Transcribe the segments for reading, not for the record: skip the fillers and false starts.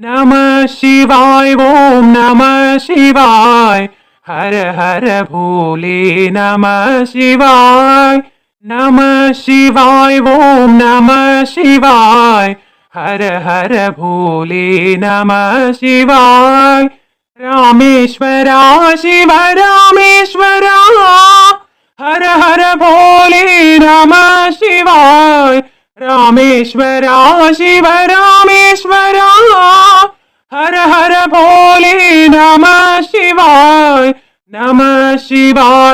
नमः शिवाय ओम नमः शिवाय हर हर भोले नमः शिवाय नमः शिवाय ओम नमः शिवाय हर हर भोले नमः शिवाय रामेश्वरा शिव रामेश्वरा हर हर भोले नमः शिवाय रामेश्वरा शिव रामेश्वरा हर हर भोले नमः शिवाय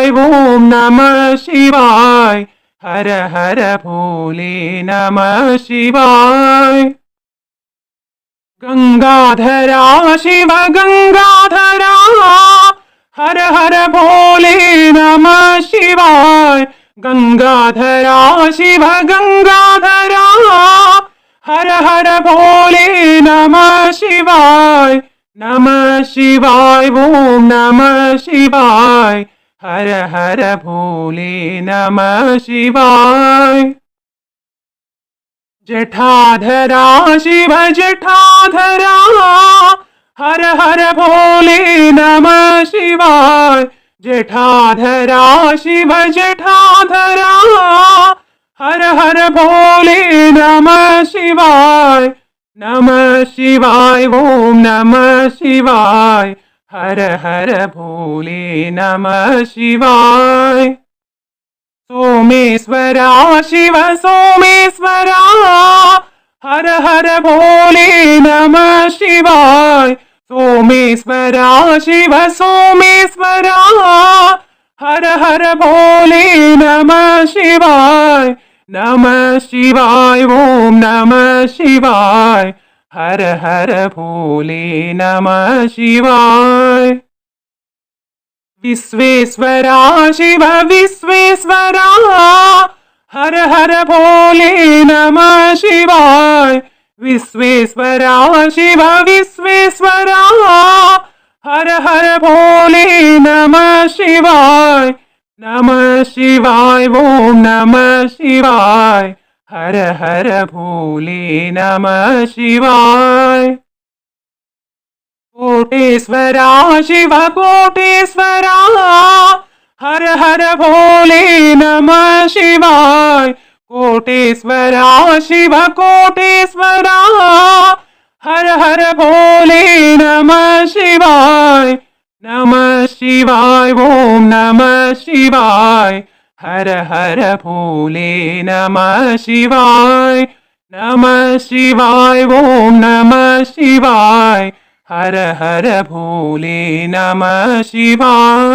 ओम नमः शिवाय हर हर भोले नमः शिवाय गंगाधरा शिव गंगाधरा हर हर भोले नमः शिवाय गंगाधरा शिव गंगाधरा हर हर भोले नमः शिवाय ओम नमः शिवाय हर हर भोले नमः शिवाय जठाधरा शिव जठाधरा हर हर भोले नमः शिवाय जठाधरा शिव जठाधरा हर हर भोले नमः शिवाय ओम नमः शिवाय हर हर भोले नमः शिवाय सोमेश्वरा शिव सोमेश्वरा हर हर भोले नमः शिवाय सोमेश्वरा शिव सोमेश्वरा हर हर भोले नमः शिवाय ओम नमः शिवाय हर हर भोले नमः शिवाय विश्वेश्वरा शिव विश्वेश्वरा हर हर भोले नमः शिवाय विश्वेश्वरा शिव विश्वेश्वरा हर हर भोले नमः शिवाय ओम नमः शिवाय हर हर भोले नमः शिवाय कोटेश्वरा शिव कोटेश्वरा हर हर भोले नमः शिवाय कोटेश्वरा शिव कोटेश्वरा हर हर भोले नमः शिवाय ओम नमः शिवाय हर हर भोले नमः शिवाय ओम नमः शिवाय हर हर भोले नमः शिवाय।